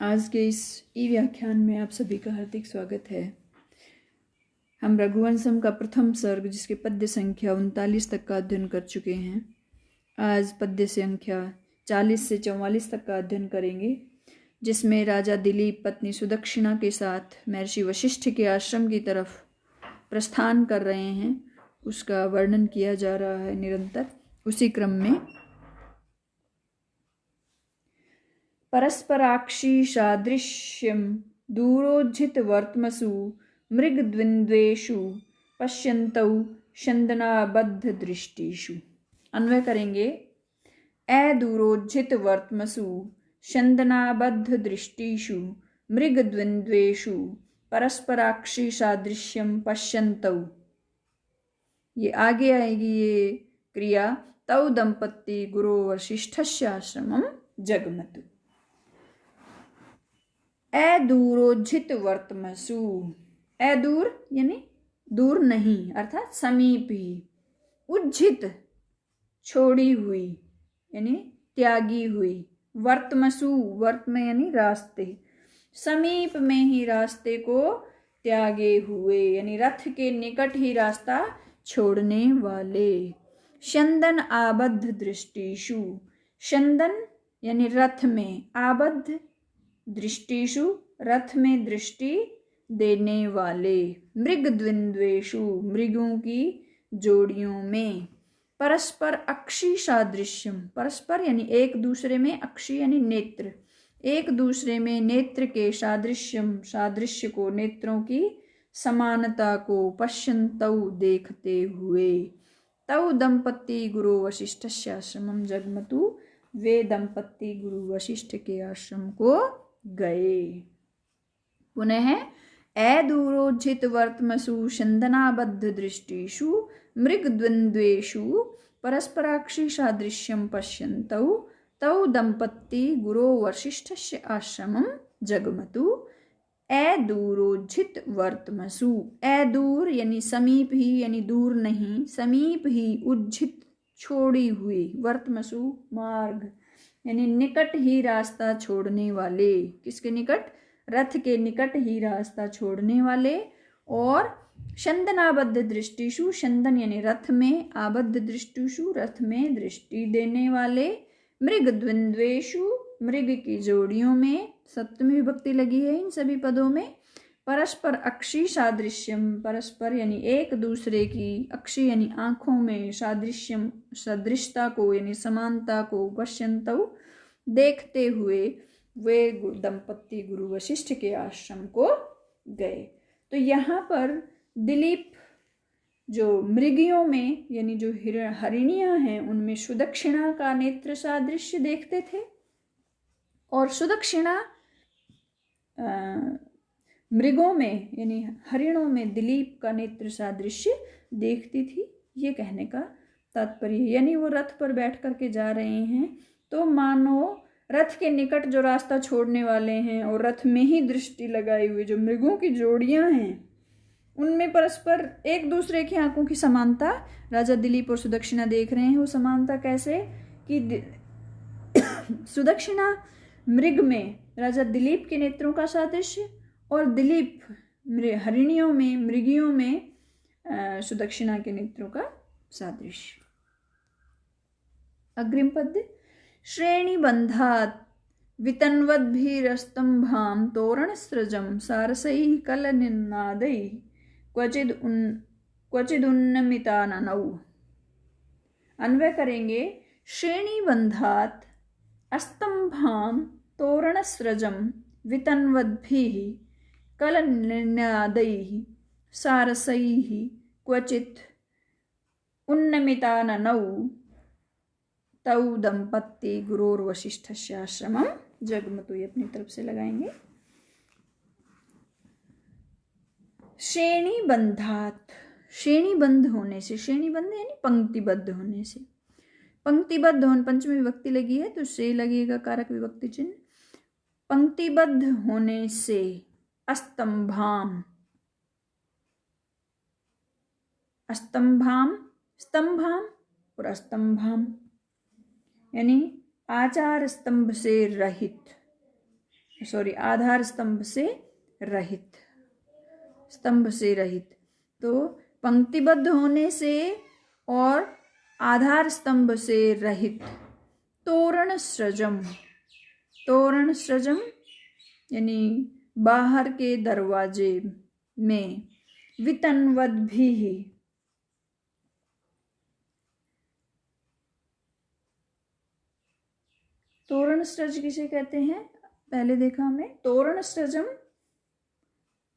आज के इस ई व्याख्यान में आप सभी का हार्दिक स्वागत है। हम रघुवंशम का प्रथम सर्ग जिसके पद्य संख्या 39 तक का अध्ययन कर चुके हैं। आज पद्य संख्या 40 से 44 तक का अध्ययन करेंगे, जिसमें राजा दिलीप पत्नी सुदक्षिणा के साथ महर्षि वशिष्ठ के आश्रम की तरफ प्रस्थान कर रहे हैं। उसका वर्णन किया जा रहा है निरंतर। उसी क्रम में परस्पराक्षी सादृश्यं दूरोज्झित वर्त्मसु मृगद्विन्द्वेषु पश्यन्तौ छन्दनाबद्ध दृष्टिषु। अन्वय करेंगे। दूरोज्झित वर्त्मसु छन्दनाबद्ध दृष्टिषु मृगद्विन्द्वेषु परस्पराक्षी सादृश्यं पश्यन्तौ। ये आगे आएगी ये क्रिया। तौ दंपत्ति गुरो वशिष्ठस्य आश्रमं जगमतु। दूरोज्झित वर्त्मसु। दूर यानी दूर नहीं, अर्थात समीप ही। उज्झित छोड़ी हुई यानी त्यागी हुई। वर्त्मसु वर्त्म यानी रास्ते, समीप में ही रास्ते को त्यागे हुए यानी रथ के निकट ही रास्ता छोड़ने वाले। छन्दन आबद्ध दृष्टिषु। छन्दन यानी रथ में, आबद्ध दृष्टिषु रथ में दृष्टि देने वाले। मृगद्विन्द्वेषु मृगों की जोड़ियों में। परस्पर अक्षी सादृश्यम। परस्पर यानी एक दूसरे में, अक्षी यानी नेत्र, एक दूसरे में नेत्र के सादृश्यम सादृश्य को, नेत्रों की समानता को, पश्यन्तौ देखते हुए। तौ दंपत्ति गुरु वशिष्ठस्य आश्रमं जगमतु। वे दंपत्ति गुरु वशिष्ठ के आश्रम को गए। पुनः दूरोज्झित वर्त्मसु छन्दनाबद्ध दृष्टिषु मृगद्विन्द्वेषु परस्पराक्षी सादृश्यं पश्यन्तौ तौ दंपत्ति गुरो वशिष्ठस्य आश्रमं जगमतु। दूरोज्झित वर्त्मसु। दूर यानी समीप ही यानी दूर नहीं, समीप ही। उज्झित छोड़ी हुई। वर्त्मसु मार्ग यानी निकट ही रास्ता छोड़ने वाले। किसके निकट? रथ के निकट ही रास्ता छोड़ने वाले। और छन्दनाबद्ध दृष्टिषु। छन्दन यानी रथ में, आबद्ध दृष्टिषु रथ में दृष्टि देने वाले। मृगद्विन्द्वेषु मृग की जोड़ियों में। सप्तमी विभक्ति लगी है इन सभी पदों में। परस्पर अक्षी सादृश्यम। परस्पर यानी एक दूसरे की, अक्षी यानी आंखों में, सादृश्यम सदृशता को यानी समानता को, पश्यन्तौ देखते हुए वे दंपत्ति गुरु वशिष्ठ के आश्रम को गए। तो यहाँ पर दिलीप जो मृगियों में यानी जो हरिणियां हैं उनमें सुदक्षिणा का नेत्र सादृश्य देखते थे, और सुदक्षिणा मृगों में यानी हरिणों में दिलीप का नेत्र सादृश्य देखती थी। ये कहने का तात्पर्य यानी वो रथ पर बैठ करके जा रहे हैं, तो मानो रथ के निकट जो रास्ता छोड़ने वाले हैं और रथ में ही दृष्टि लगाई हुई जो मृगों की जोड़ियां हैं उनमें परस्पर एक दूसरे की आंखों की समानता राजा दिलीप और सुदक्षिणा देख रहे हैं। वो समानता कैसे कि सुदक्षिणा मृग में राजा दिलीप के नेत्रों का सादृश्य, और दिलीप हरिणियों में, मृगियों में सुदक्षिणा के नेत्रों का सादृश्य। अग्रिम पद्य। श्रेणीबन्धात् वितन्वद्भिरस्तम्भां तोरणसृजं सारसैः कलनिनादैः क्वचिदुन्नमिताननौ। अन्वय करेंगे। श्रेणीबन्धात् अस्तम्भां तोरणसृजं वितन्वद्भिः कलनिनादैः सारसैः क्वचित् उन्नमिताननौ तौ दंपत्ति गुरोर्वशिष्ठस्य आश्रमं जगमतु। ये अपनी तरफ से लगाएंगे। श्रेणीबंधात्, श्रेणीबंध होने से, श्रेणीबंध यानी पंक्तिबद्ध होने से। पंक्तिबद्ध होने, पंचमी विभक्ति लगी है तो से लगेगा कारक विभक्ति चिन्ह। पंक्तिबद्ध होने से। अस्तंभाम, अस्तंभाम, स्तंभाम और अस्तंभाम यानी आचार स्तंभ से रहित, आधार स्तंभ से रहित, स्तंभ से रहित। तो पंक्तिबद्ध होने से और आधार स्तंभ से रहित। तोरण सृजम, तोरण सृजम यानी बाहर के दरवाजे में। वितनवद भी, तोरण सृज किसे कहते हैं पहले देखा हमने। तोरण सृजम,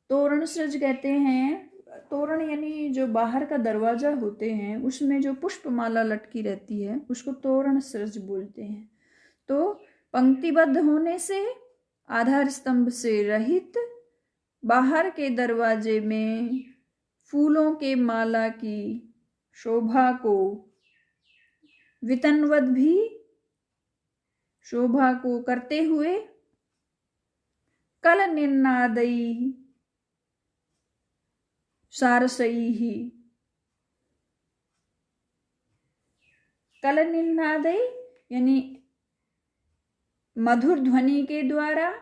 तोरण सृज कहते हैं, तोरण यानी जो बाहर का दरवाजा होते हैं उसमें जो पुष्पमाला लटकी रहती है उसको तोरण सृज बोलते हैं। तो पंक्तिबद्ध होने से, आधार स्तंभ से रहित, बाहर के दरवाजे में फूलों के माला की शोभा को, वितनवद भी शोभा को करते हुए, कल निन्नादई सारसई ही, कल निन्नादई यानी मधुर ध्वनि के द्वारा,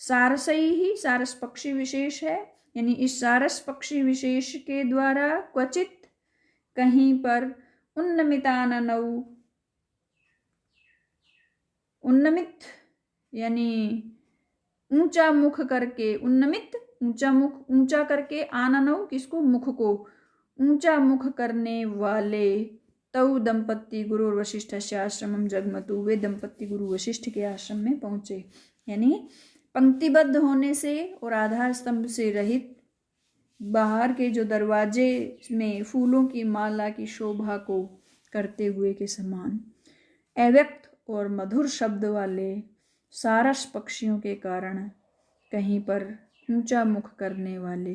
सारसई ही सारस पक्षी विशेष है, यानी इस सारस पक्षी विशेष के द्वारा क्वचित कहीं पर, उन्नमिताननौ, उन्नमित यानी ऊंचा मुख करके, उन्नमित ऊंचा मुख, ऊंचा करके, आननौ किसको, मुख को ऊंचा मुख करने वाले, तौ दंपत्ति गुरु वशिष्ठ आश्रमम जगमतु, वे दंपत्ति गुरु वशिष्ठ के आश्रम में पहुंचे। यानी पंक्तिबद्ध होने से और आधार स्तंभ से रहित, बाहर के जो दरवाजे में फूलों की माला की शोभा को करते हुए के समान, अव्यक्त और मधुर शब्द वाले सारस पक्षियों के कारण कहीं पर ऊंचा मुख करने वाले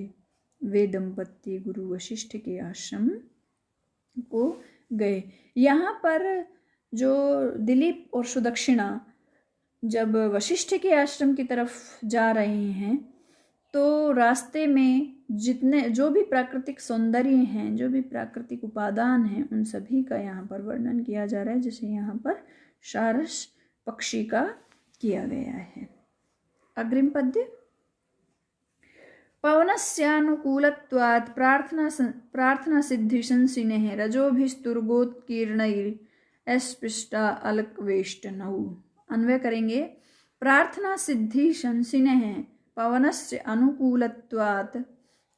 वे दंपत्ति गुरु वशिष्ठ के आश्रम को गए। यहाँ पर जो दिलीप और सुदक्षिणा जब वशिष्ठ के आश्रम की तरफ जा रहे हैं तो रास्ते में जितने जो भी प्राकृतिक सौंदर्य हैं, जो भी प्राकृतिक उपादान हैं, उन सभी का यहाँ पर वर्णन किया जा रहा है, जैसे यहाँ पर सारस पक्षी का किया गया है। अग्रिम पद्य। पवनस्यानुकूलत्वात् प्रार्थना सिद्धि संसिनेः रजोभिस्तुर्गोत्कीर्णैः अलकवेष्टनौ। अन्वय करेंगे। प्रार्थना सिद्धि संसिनेः पवनस्य अनुकूलत्वात्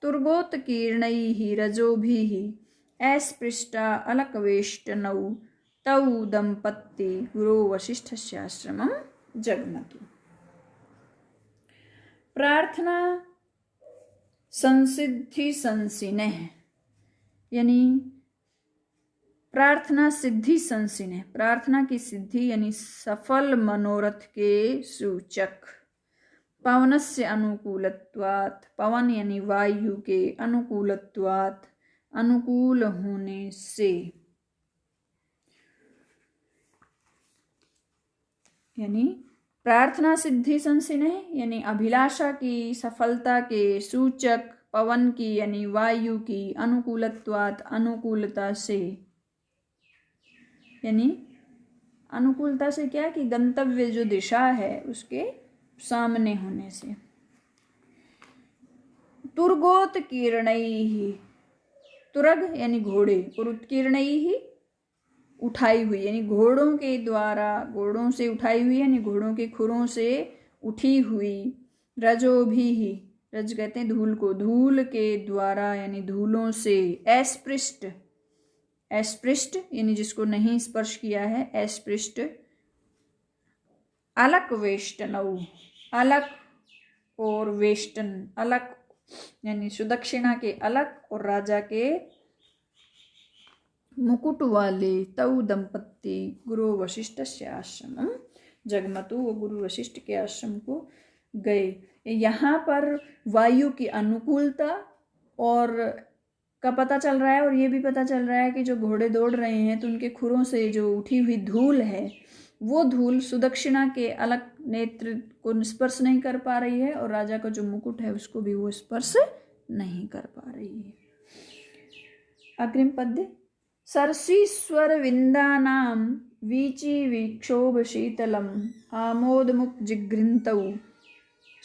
तुर्गोत्कीर्णैः रजोभिः अस्पृष्टा अलकवेष्टनौ तौ दंपत्ति गुरो वशिष्ठस्य आश्रमं जगमतु। प्रार्थना संसिद्धि संसिने यानी प्रार्थना सिद्धि संसिने, प्रार्थना की सिद्धि यानी सफल मनोरथ के सूचक। पवनस्य अनुकूलत्वात्, पवन यानी वायु के, अनुकूलत्वात् अनुकूल होने से, यानी प्रार्थना सिद्धि संसिने यानी अभिलाषा की सफलता के सूचक, पवन की यानी वायु की, अनुकूलत्वात् अनुकूलता से, यानी अनुकूलता से क्या कि गंतव्य जो दिशा है उसके सामने होने से। तुर्गोत्कीर्णैः, तुरग यानी घोड़े, और उत्कीर्णैः उठाई हुई यानी घोड़ों के द्वारा, घोड़ों से उठाई हुई यानी घोड़ों के खुरों से उठी हुई। रजोभिः, रज कहते हैं धूल को, धूल के द्वारा यानी धूलों से। अस्पृष्ट, अस्पृष्ट यानी जिसको नहीं स्पर्श किया है, अस्पृष्ट। अलक वेष्टनौ, अलक और वेष्टन, अलक यानी सुदक्षिणा के अलक और राजा के मुकुट वाले। तौ दंपत्ति गुरु वशिष्ठस्य आश्रमं जगमतु, वो गुरु वशिष्ठ के आश्रम को गए। यहाँ पर वायु की अनुकूलता और का पता चल रहा है, और ये भी पता चल रहा है कि जो घोड़े दौड़ रहे हैं तो उनके खुरों से जो उठी हुई धूल है वो धूल सुदक्षिणा के अलग नेत्र को स्पर्श नहीं कर पा रही है, और राजा का जो मुकुट है उसको भी वो स्पर्श नहीं कर पा रही है। अग्रिम पद्य। सरसीश्वर विंदानां वीची विक्षोभ शीतलम आमोद मुख जिगृंतौ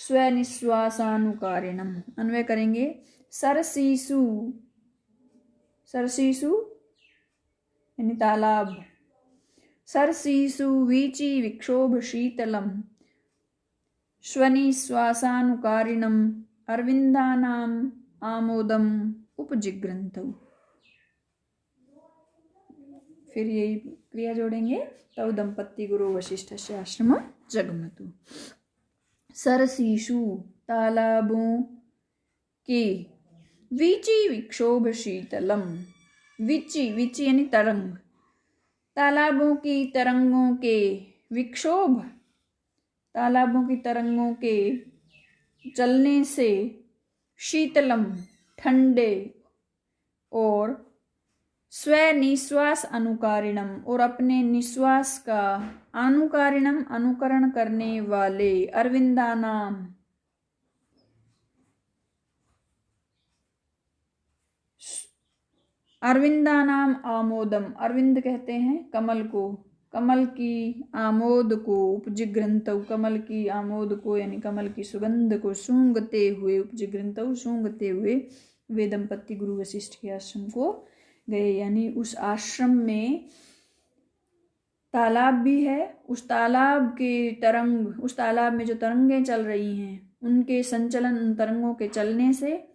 स्वनिश्वासानुकारिणम। अन्वय करेंगे। सरसीसु, सरसीसु यानी तालाब। सरसीसु वीची विक्षोभ शीतलम स्वनिश्वासानुकारिणम अरविंदानाम आमोदम उपजिग्रंथौ। फिर यही क्रिया जोड़ेंगे। तौ दंपत्ति गुरु वशिष्ठ से आश्रम जगमतु। सरसीसु तालाबों के, वीची विक्षोभ शीतलम, वीची वीची यानी तरंग, तालाबों की तरंगों के, विक्षोभ तालाबों की तरंगों के चलने से, शीतलम ठंडे, और स्वनिश्वास अनुकारिणम और अपने निश्वास का, अनुकारिणम अनुकरण करने वाले, अरविंदानाम अरविंदानाम आमोदम, अरविंद कहते हैं कमल को, कमल की आमोद को, उपजिग्रंथौ कमल की आमोद को यानी कमल की सुगंध को सूंघते हुए, उपजिग्रंथौ सूंघते हुए वे दंपत्ति गुरु वशिष्ठ के आश्रम को गए। यानी उस आश्रम में तालाब भी है, उस तालाब के तरंग, उस तालाब में जो तरंगें चल रही हैं उनके संचलन, उन तरंगों के चलने से,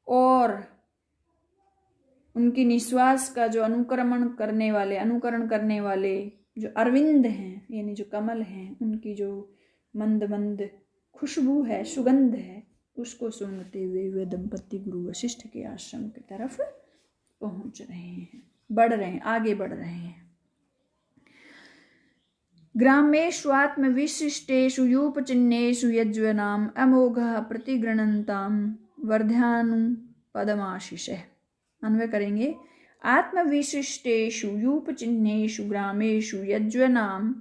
और उनकी निश्वास का जो अनुकरण करने वाले जो अरविंद हैं यानी जो कमल हैं, उनकी जो मंद मंद खुशबू है, सुगंध है, उसको सूंघते हुए वे दंपत्ति गुरु वशिष्ठ के आश्रम की तरफ पहुंच रहे हैं, बढ़ रहे हैं, आगे बढ़ रहे हैं। ग्रामेष्वात्म विशिष्टेषु यूपचिह्नेषु यज्वनाम अमोघः प्रतिगृह्णन्ताम वर्ध्यानुपदमाशिषः। अन्वय करेंगे। आत्मविशिष्टेषु यूपचिह्नेषु ग्रामेषु यज्वनाम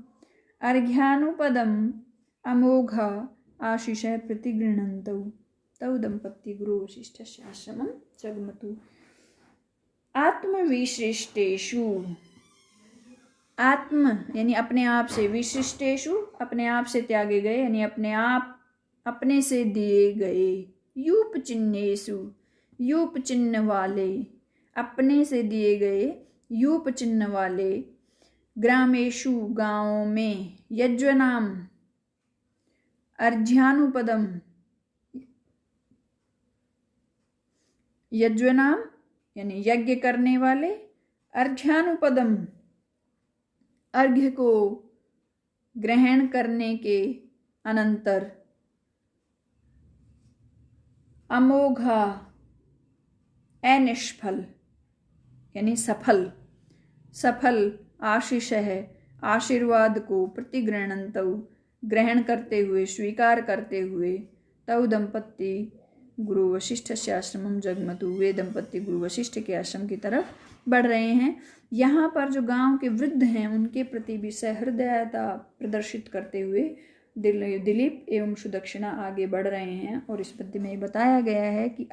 अर्घ्यानुपदम अमोघा आशिषः प्रतिगृह्णन्तौ तौ दंपत्ति गुरु वशिष्ठस्य आश्रमं जगमतु। आत्मविशिष्टेषु, आत्म यानी अपने आप से, विशिष्टेषु अपने आप से त्यागे गए यानी अपने आप, अपने से दिए गए, यूप चिन्हेषु यूप चिन्ह वाले, अपने से दिए गए यूप चिन्ह वाले, ग्रामेषु गांवों में, यज्वनाम अर्घ्यानुपदम, यज्वनाम यानी यज्ञ करने वाले, अर्घ्यानुपदम अर्घ्य को ग्रहण करने के अनंतर, अमोघा अनिष्फल यानी सफल, सफल आशीष है, आशीर्वाद को, प्रतिगृह्णन्तौ ग्रहण करते हुए, स्वीकार करते हुए, तौ दंपत्ति गुरु वशिष्ठ से आश्रमम जगमतु वे दंपत्ति गुरु वशिष्ठ के आश्रम की तरफ बढ़ रहे हैं। यहाँ पर जो गांव के वृद्ध हैं उनके प्रति भी सहृदयता प्रदर्शित करते हुए दिलीप एवं सुदक्षिणा आगे बढ़ रहे हैं। और इस पद्य में बताया गया है कि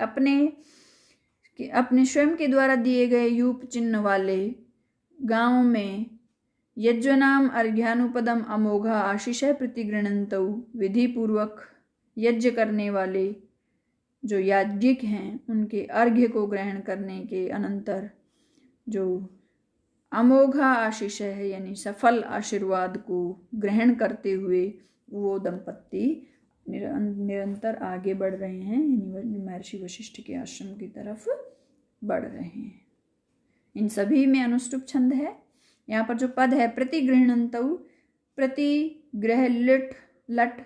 अपने स्वयं के द्वारा दिए गए यूप चिन्ह वाले गांव में यज्वनाम अर्घ्यानुपदम अमोघा आशीष प्रतिगृह्णन्तौ विधि पूर्वक यज्ञ करने वाले जो याज्ञिक हैं उनके अर्घ्य को ग्रहण करने के अनंतर जो अमोघा आशीष है यानी सफल आशीर्वाद को ग्रहण करते हुए वो दंपत्ति निरंतर आगे बढ़ रहे हैं, यानी महर्षि वशिष्ठ के आश्रम की तरफ बढ़ रहे हैं। इन सभी में अनुष्टुप छंद है। यहाँ पर जो पद है प्रतिगृह्णन्तौ, प्रतिग्रह लिट लट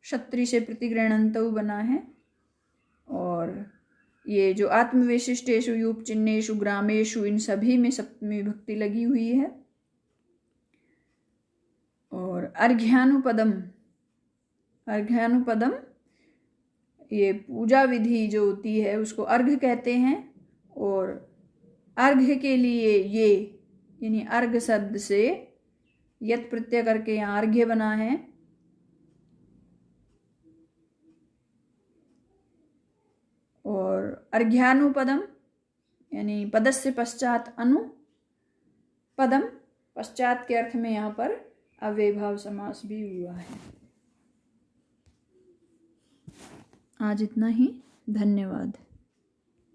क्षत्रि से प्रतिगृह्णन्तौ बना है। और ये जो आत्मविशिष्टेषु यूप चिन्हेषु ग्रामेषु, इन सभी में सप्तमी विभक्ति लगी हुई है। और अर्घ्यानुपदम, अर्घ्यानुपदम ये पूजा विधि जो होती है उसको अर्घ्य कहते हैं। और अर्घ्य के लिए ये यानी अर्घ शब्द से यत प्रत्यय करके यहाँ अर्घ्य बना है। और अर्घ्यानुपदम यानी पदस्य पश्चात अनुपदम, पश्चात के अर्थ में यहाँ पर अव्ययभाव समास भी हुआ है। आज इतना ही। धन्यवाद।